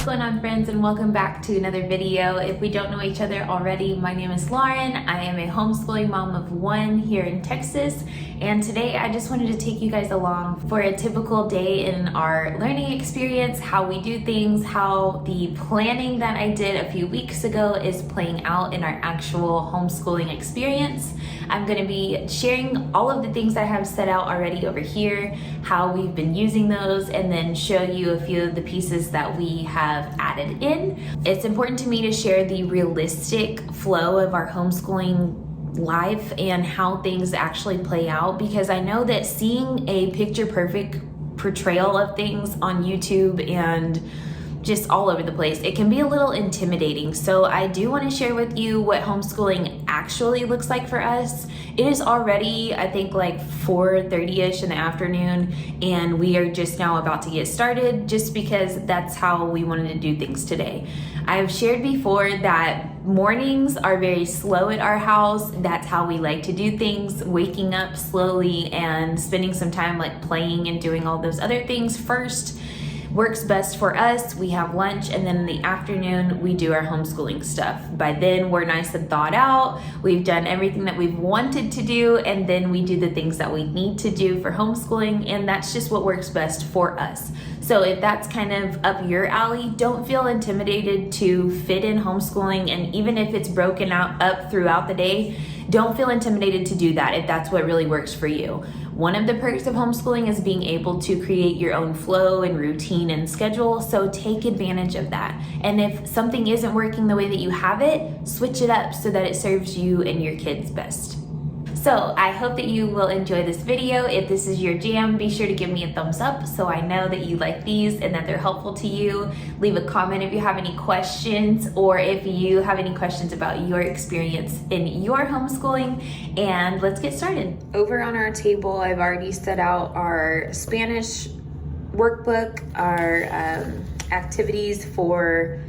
What's going on, friends, and welcome back to another video. If we don't know each other already, my name is Lauren. I am a homeschooling mom of one here in Texas, and today I just wanted to take you guys along for a typical day in our learning experience, how we do things, how the planning that I did a few weeks ago is playing out in our actual homeschooling experience. I'm going to be sharing all of the things I have set out already over here, how we've been using those, and then show you a few of the pieces that we have added in. It's important to me to share the realistic flow of our homeschooling life and how things actually play out, because I know that seeing a picture perfect portrayal of things on YouTube and just all over the place, it can be a little intimidating. So I do want to share with you what homeschooling actually looks like for us. It is already, I think, like 4:30ish in the afternoon, and we are just now about to get started just because that's how we wanted to do things today. I've shared before that mornings are very slow at our house. That's how we like to do things, waking up slowly and spending some time like playing and doing all those other things first works best for us. We have lunch, and then in the afternoon we do our homeschooling stuff. By then we're nice and thought out, we've done everything that we've wanted to do, and then we do the things that we need to do for homeschooling, and that's just what works best for us. So if that's kind of up your alley, don't feel intimidated to fit in homeschooling, and even if it's broken up throughout the day, don't feel intimidated to do that if that's what really works for you. One of the perks of homeschooling is being able to create your own flow and routine and schedule, so take advantage of that. And if something isn't working the way that you have it, switch it up so that it serves you and your kids best. So I hope that you will enjoy this video. If this is your jam, be sure to give me a thumbs up so I know that you like these and that they're helpful to you. Leave a comment if you have any questions, or if you have any questions about your experience in your homeschooling, and let's get started. Over on our table, I've already set out our Spanish workbook, our activities for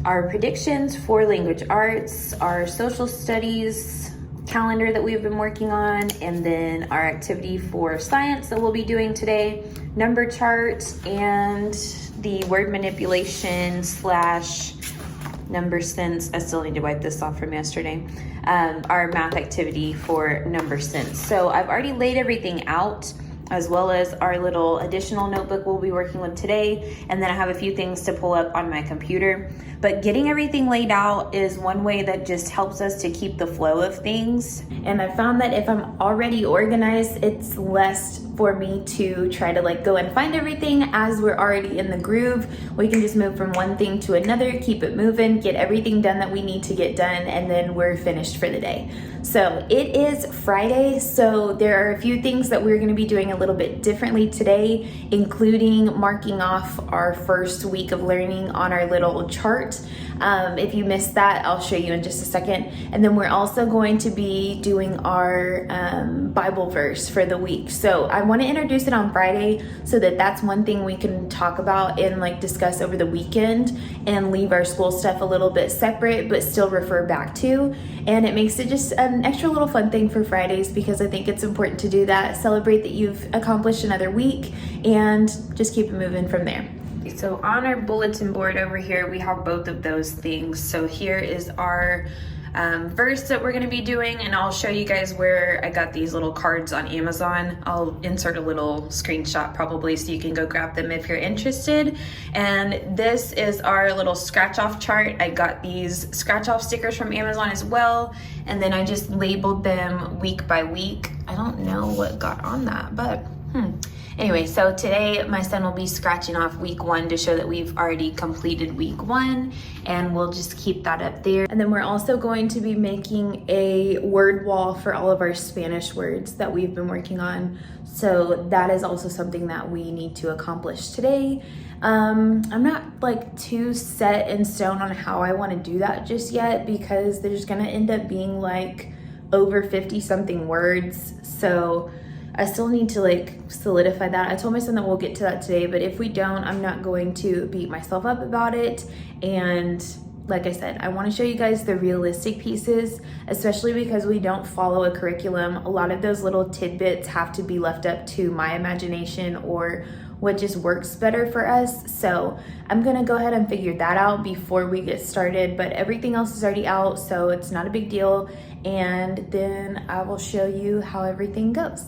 our predictions for language arts, our social studies calendar that we've been working on, and then our activity for science that we'll be doing today, number chart, and the word manipulation / number sense. I still need to wipe this off from yesterday. Our math activity for number sense. So I've already laid everything out, as well as our little additional notebook we'll be working with today. And then I have a few things to pull up on my computer. But getting everything laid out is one way that just helps us to keep the flow of things. And I found that if I'm already organized, it's less for me to try to like go and find everything. As we're already in the groove, we can just move from one thing to another, keep it moving, get everything done that we need to get done, and then we're finished for the day. So it is Friday, so there are a few things that we're going to be doing a little bit differently today, including marking off our first week of learning on our little chart. If you missed that, I'll show you in just a second. And then we're also going to be doing our Bible verse for the week. So I want to introduce it on Friday so that that's one thing we can talk about and like discuss over the weekend, and leave our school stuff a little bit separate but still refer back to. And it makes it just an extra little fun thing for Fridays, because I think it's important to do that, celebrate that you've accomplished another week, and just keep it moving from there. So on our bulletin board over here, we have both of those things. So here is our verse that we're going to be doing, and I'll show you guys where I got these little cards on Amazon. I'll insert a little screenshot probably so you can go grab them if you're interested. And this is our little scratch off chart. I got these scratch off stickers from Amazon as well, and then I just labeled them week by week. I don't know what got on that, but Anyway, so today my son will be scratching off week 1 to show that we've already completed week 1, and we'll just keep that up there. And then we're also going to be making a word wall for all of our Spanish words that we've been working on. So that is also something that we need to accomplish today. I'm not like too set in stone on how I want to do that just yet, because there's gonna end up being like over 50 something words. So I still need to like solidify that. I told my son that we'll get to that today, but if we don't, I'm not going to beat myself up about it, and like I said, I want to show you guys the realistic pieces, especially because we don't follow a curriculum. A lot of those little tidbits have to be left up to my imagination or what just works better for us. So I'm gonna go ahead and figure that out before we get started, but everything else is already out, so it's not a big deal. And then I will show you how everything goes.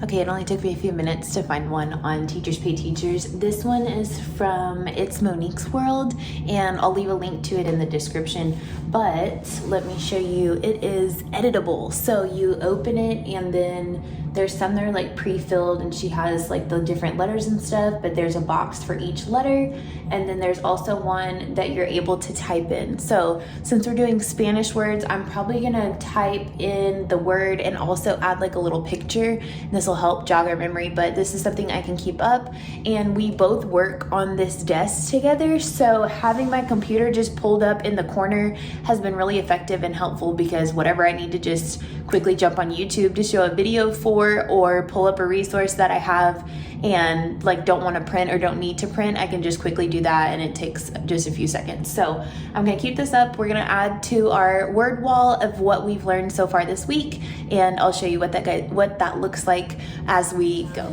Okay, it only took me a few minutes to find one on Teachers Pay Teachers. This one is from It's Monique's World, and I'll leave a link to it in the description. But let me show you, it is editable. So you open it, and then there's some that are like pre-filled, and she has like the different letters and stuff, but there's a box for each letter. And then there's also one that you're able to type in. So since we're doing Spanish words, I'm probably gonna type in the word and also add like a little picture. This will help jog our memory, but this is something I can keep up. And we both work on this desk together, so having my computer just pulled up in the corner has been really effective and helpful, because whatever I need to just quickly jump on YouTube to show a video for, or pull up a resource that I have and like don't want to print or don't need to print, I can just quickly do that, and it takes just a few seconds. So I'm gonna keep this up. We're gonna add to our word wall of what we've learned so far this week, and I'll show you what that looks like as we go.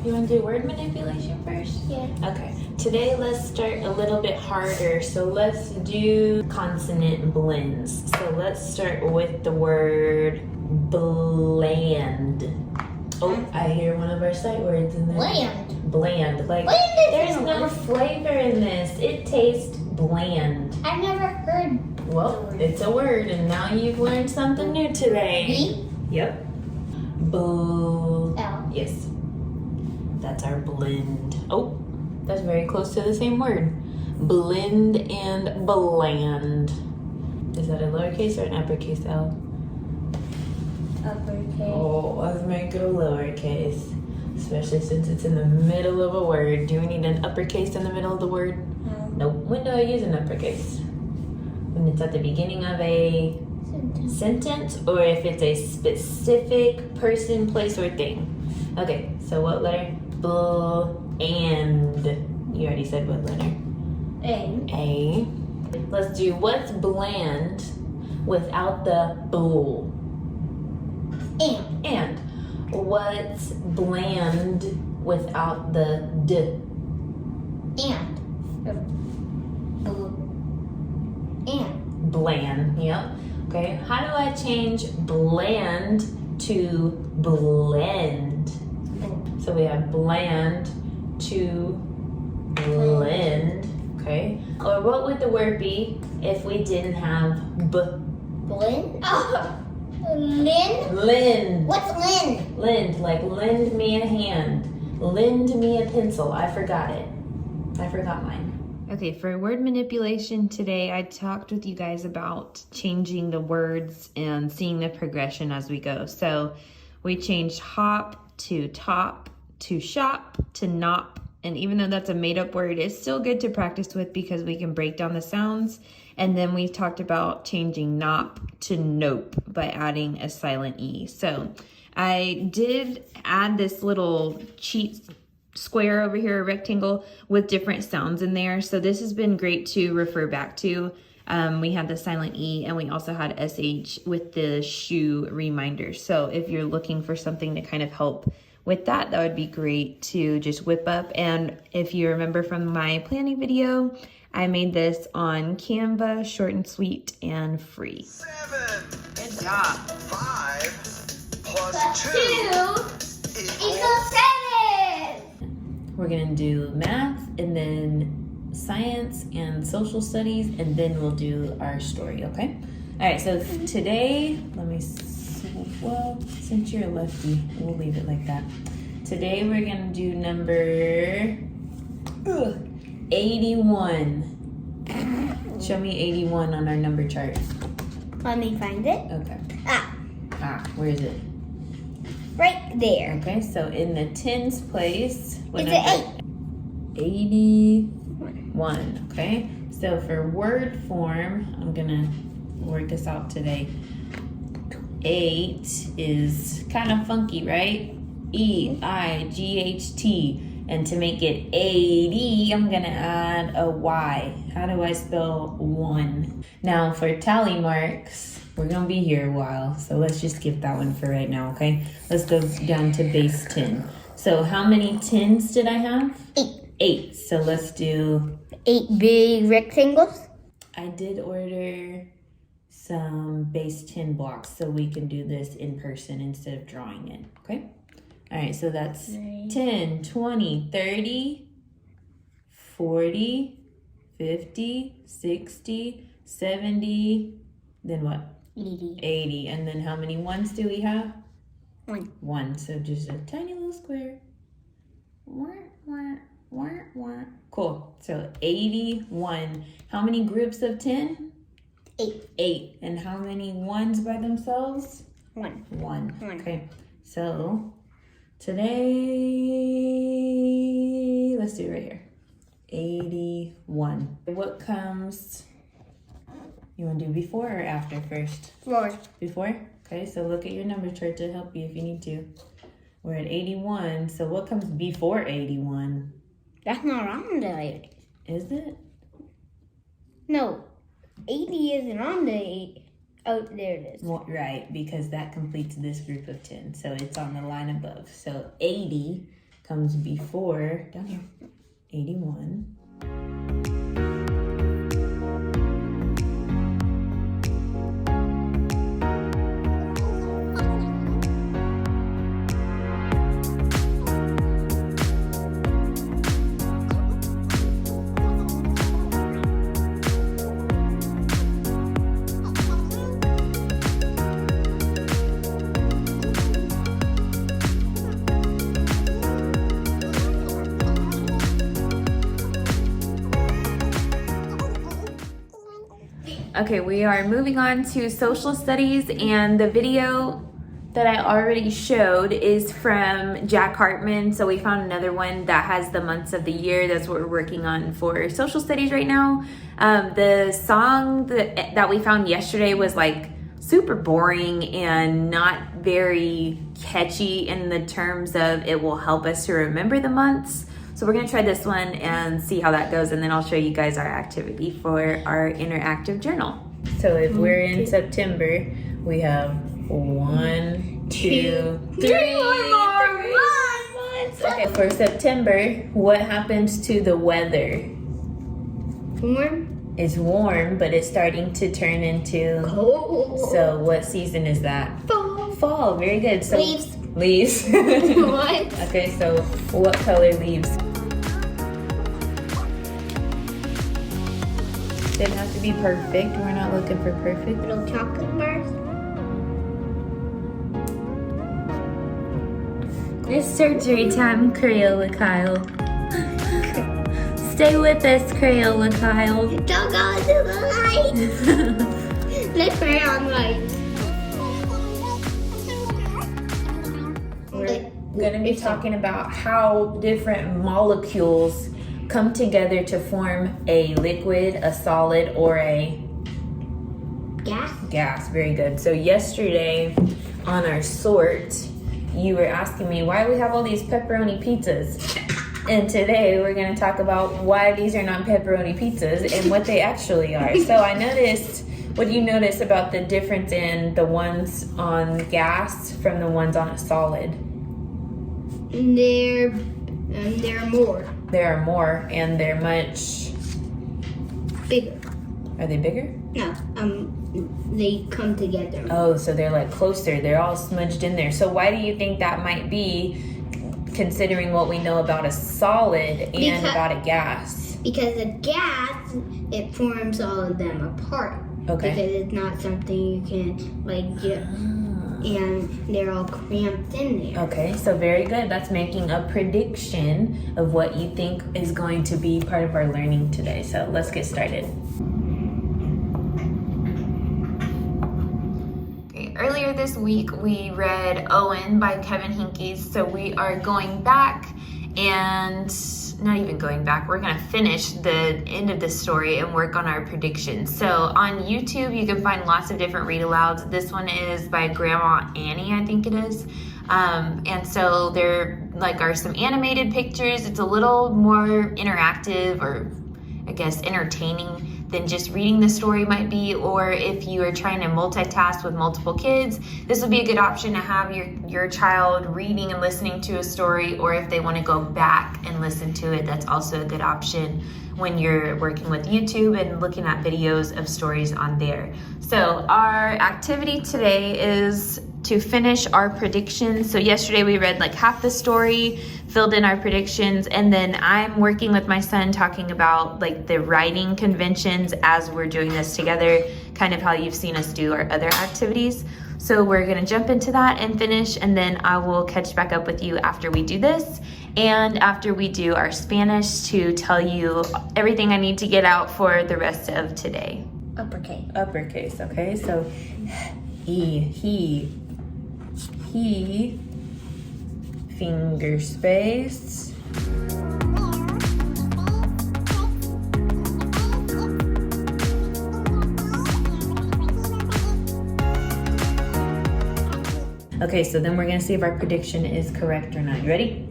You want to do word manipulation first? Yeah. Okay. Today let's start a little bit harder. So let's do consonant blends. So let's start with the word bland. Oh, I hear one of our sight words in there. Bland. Bland. Like, Bland there's no flavor in this. It tastes bland. I've never heard. Well, it's a word, and now you've learned something new today. B? Yep. Boo. L. Yes. That's our blend. Oh, that's very close to the same word. Blend and bland. Is that a lowercase or an uppercase L? Uppercase. Oh, let's make it a lowercase. Especially since it's in the middle of a word. Do we need an uppercase in the middle of the word? No. Nope. When do I use an uppercase? When it's at the beginning of a sentence, or if it's a specific person, place, or thing. Okay, so what letter? And you already said what letter? A. Let's do what's bland without the bull. And what's bland without the d? And. Bland. Yep. Okay. How do I change bland to blend? So we have bland to blend. Okay. Or what would the word be if we didn't have b? Blend? Oh. Lend? Lend. What's lend? Lend, like lend me a hand. Lend me a pencil. I forgot it. I forgot mine. Okay, for word manipulation today, I talked with you guys about changing the words and seeing the progression as we go. So we changed hop to top to shop to nop. And even though that's a made up word, it's still good to practice with because we can break down the sounds. And then we talked about changing nop to nope by adding a silent E. So I did add this little cheat square over here, a rectangle with different sounds in there. So this has been great to refer back to. We had the silent E, and we also had SH with the shoe reminder. So if you're looking for something to kind of help with that, that would be great to just whip up. And if you remember from my planning video, I made this on Canva, short and sweet and free. 7. Good job. 5 plus Plus 2 equals 7. We're gonna do math and then science and social studies, and then we'll do our story, okay? All right, so today, well, since you're a lefty, we'll leave it like that. Today we're gonna do number 81. Show me 81 on our number chart. Let me find it. Okay. Where is it? Right there. Okay, so in the tens place, what It's number? an 81. Okay, so for word form, I'm gonna work this out today. 8 is kind of funky, right? E-I-G-H-T. And to make it 80, I'm gonna add a Y. How do I spell 1? Now for tally marks, we're gonna be here a while, so let's just skip that one for right now, okay? Let's go down to base 10. So how many 10s did I have? 8. 8. So let's do 8 big rectangles. I did order some base 10 blocks so we can do this in person instead of drawing it, okay? All right, so that's 10, 20, 30, 40, 50, 60, 70, then what? 80. 80. And then how many ones do we have? 1. 1. So just a tiny little square. Cool. So 81. How many groups of 10? 8. 8. And how many ones by themselves? 1. 1. 1. Okay. So today, let's do it right here. 81. What comes? You want to do before or after first? 4. Before? Okay, so look at your number chart to help you if you need to. We're at 81, so what comes before 81? That's not on the 80. Is it? No, 80 isn't on the 8. Oh, there it is. Well, right, because that completes this group of 10, so it's on the line above. So 80 comes before, down here, 81. Okay, we are moving on to social studies, and the video that I already showed is from Jack Hartmann. So we found another one that has the months of the year. That's what we're working on for social studies right now. The song that we found yesterday was like super boring and not very catchy in the terms of it will help us to remember the months. So we're gonna try this one and see how that goes, and then I'll show you guys our activity for our interactive journal. So if we're in September, we have 1, 2, 3 more months. Okay, for September, what happens to the weather? Warm. It's warm, but it's starting to turn into Cold. So what season is that? Fall. Fall, very good. So Leaves. Leaves. What? Okay, so what color leaves? Didn't have to be perfect. We're not looking for perfect. Little chocolate bars. It's surgery time, Crayola Kyle. Stay with us, Crayola Kyle. Don't go to the light. The crayon light. We're going to be talking about how different molecules come together to form a liquid, a solid, or a gas. Very good. So yesterday on our sort, you were asking me why we have all these pepperoni pizzas. And today we're going to talk about why these are not pepperoni pizzas and what they actually are. So I noticed, what do you notice about the difference in the ones on gas from the ones on a solid? There are more. There are more, and they're much Bigger. Are they bigger? No, they come together. Oh, so they're like closer. They're all smudged in there. So why do you think that might be, considering what we know about a solid and about a gas? Because a gas, it forms all of them apart. Okay. Because it's not something you can get, and they're all cramped in there. Okay, so very good. That's making a prediction of what you think is going to be part of our learning today. So let's get started. Earlier this week, we read Owen by Kevin Henkes. So we are going back and not even going back. We're going to finish the end of this story and work on our predictions. So on YouTube, you can find lots of different read alouds. This one is by Grandma Annie, I think it is. And so they're are some animated pictures. It's a little more interactive, or I guess entertaining, than just reading the story might be. Or if you are trying to multitask with multiple kids, this would be a good option to have your child reading and listening to a story, or if they want to go back and listen to it, that's also a good option when you're working with YouTube and looking at videos of stories on there. So our activity today is to finish our predictions. So yesterday we read like half the story, filled in our predictions, and then I'm working with my son talking about like the writing conventions as we're doing this together, kind of how you've seen us do our other activities. So we're gonna jump into that and finish, and then I will catch back up with you after we do this and after we do our Spanish to tell you everything I need to get out for the rest of today. Uppercase. Uppercase, okay? So he, finger space. Okay, so then we're gonna see if our prediction is correct or not. You ready?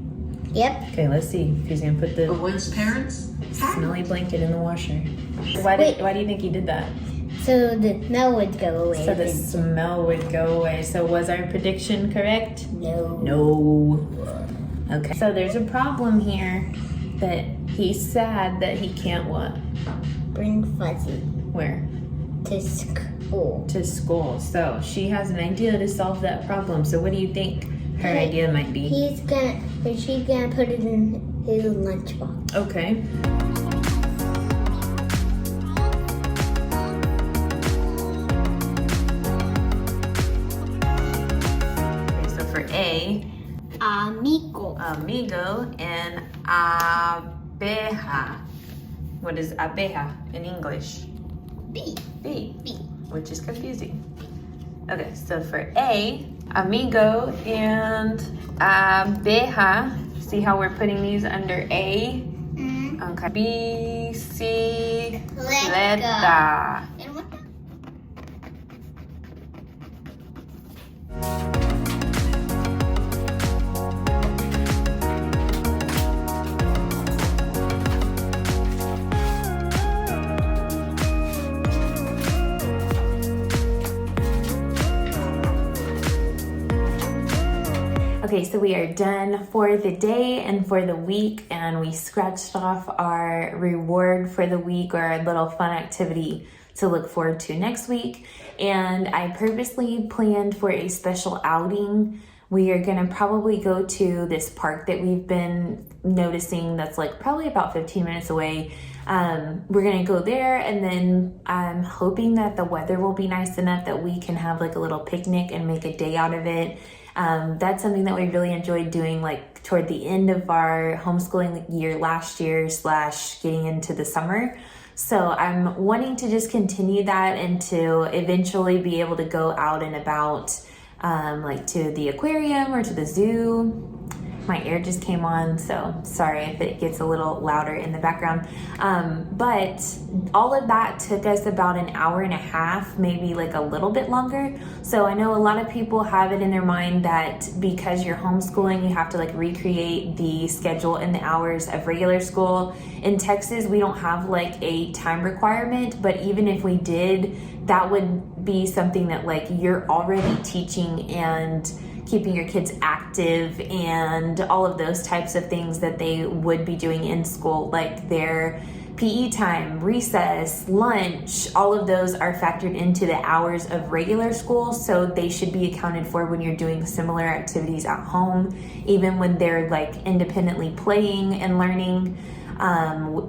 Yep. Okay, let's see if he's gonna put the Owen's parents? smelly blanket in the washer. Why do you think he did that? So the smell would go away. So the smell would go away. So was our prediction correct? No. No. Okay. So there's a problem here that he's sad that he can't what? Bring Fuzzy Where? to school. To school. So she has an idea to solve that problem. So what do you think her idea might be? She's gonna put it in his lunchbox. Okay. A, amigo, and abeja. What is abeja in English? B. Which is confusing. Okay, so for A, amigo and abeja. See how we're putting these under A? Okay. Bicicleta. And what? Okay, so we are done for the day and for the week, and we scratched off our reward for the week, or our little fun activity to look forward to next week. And I purposely planned for a special outing. We are gonna probably go to this park that we've been noticing that's like probably about 15 minutes away. We're gonna go there, and then I'm hoping that the weather will be nice enough that we can have like a little picnic and make a day out of it. That's something that we really enjoyed doing like toward the end of our homeschooling year last year / getting into the summer. So I'm wanting to just continue that and to eventually be able to go out and about, like to the aquarium or to the zoo. My air just came on, so sorry if it gets a little louder in the background. But all of that took us about an hour and a half, maybe like a little bit longer. So I know a lot of people have it in their mind that because you're homeschooling, you have to like recreate the schedule and the hours of regular school. In Texas, we don't have like a time requirement, but even if we did, that would be something that like you're already teaching and keeping your kids active and all of those types of things that they would be doing in school, like their PE time, recess, lunch, all of those are factored into the hours of regular school, so they should be accounted for when you're doing similar activities at home, even when they're like independently playing and learning.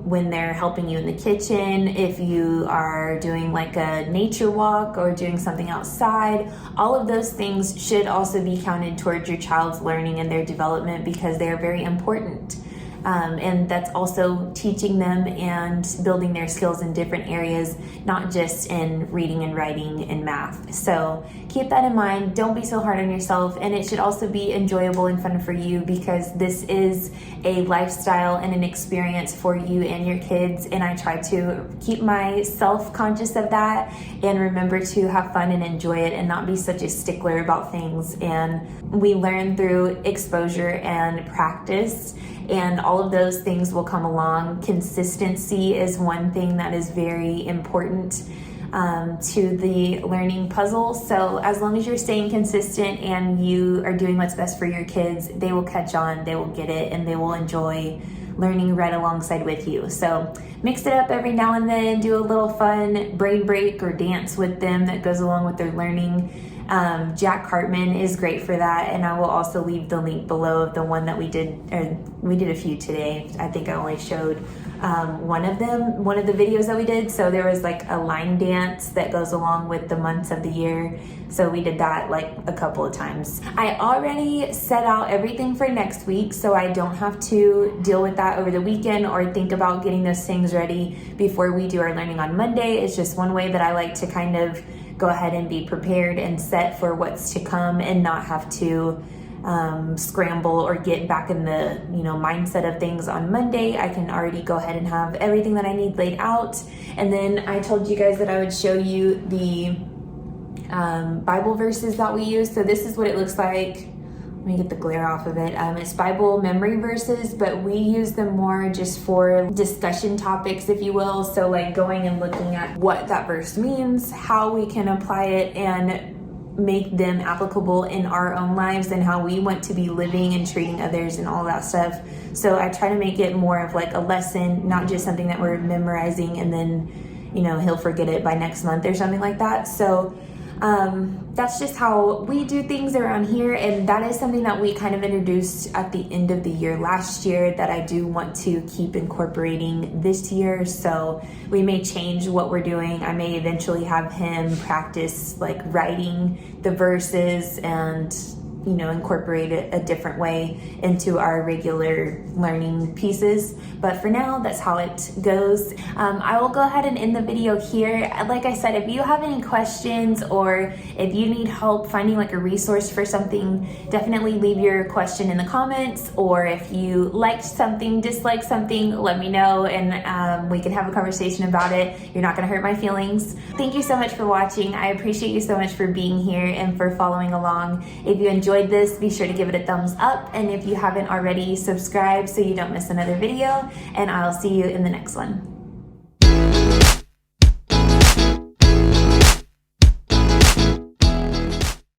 When they're helping you in the kitchen, if you are doing like a nature walk or doing something outside, all of those things should also be counted towards your child's learning and their development because they are very important. And that's also teaching them and building their skills in different areas, not just in reading and writing and math. So keep that in mind. Don't be so hard on yourself. And it should also be enjoyable and fun for you, because this is a lifestyle and an experience for you and your kids. And I try to keep myself conscious of that and remember to have fun and enjoy it and not be such a stickler about things. And we learn through exposure and practice, and all of those things will come along. Consistency is one thing that is very important to the learning puzzle. So as long as you're staying consistent and you are doing what's best for your kids, they will catch on, they will get it, and they will enjoy learning right alongside with you. So mix it up every now and then, do a little fun brain break or dance with them that goes along with their learning. Jack Hartmann is great for that, and I will also leave the link below of the one that we did a few today. I think I only showed one of the videos that we did. So there was like a line dance that goes along with the months of the year. So we did that like a couple of times. I already set out everything for next week, so I don't have to deal with that over the weekend or think about getting those things ready before we do our learning on Monday. It's just one way that I like to kind of go ahead and be prepared and set for what's to come and not have to scramble or get back in the mindset of things on Monday. I can already go ahead and have everything that I need laid out. And then I told you guys that I would show you the Bible verses that we use. So this is what it looks like. Let me get the glare off of it. It's Bible memory verses, but we use them more just for discussion topics, if you will. So like going and looking at what that verse means, how we can apply it and make them applicable in our own lives and how we want to be living and treating others and all that stuff. So I try to make it more of like a lesson, not just something that we're memorizing and then, he'll forget it by next month or something like that. So that's just how we do things around here, and that is something that we kind of introduced at the end of the year last year that I do want to keep incorporating this year. So we may change what we're doing. I may eventually have him practice like writing the verses and incorporate it a different way into our regular learning pieces. But for now, that's how it goes. I will go ahead and end the video here. Like I said, if you have any questions or if you need help finding like a resource for something, definitely leave your question in the comments. Or if you liked something, disliked something, let me know and we can have a conversation about it. You're not gonna hurt my feelings. Thank you so much for watching. I appreciate you so much for being here and for following along. If you enjoyed this, be sure to give it a thumbs up, and if you haven't already, subscribe so you don't miss another video, and I'll see you in the next one.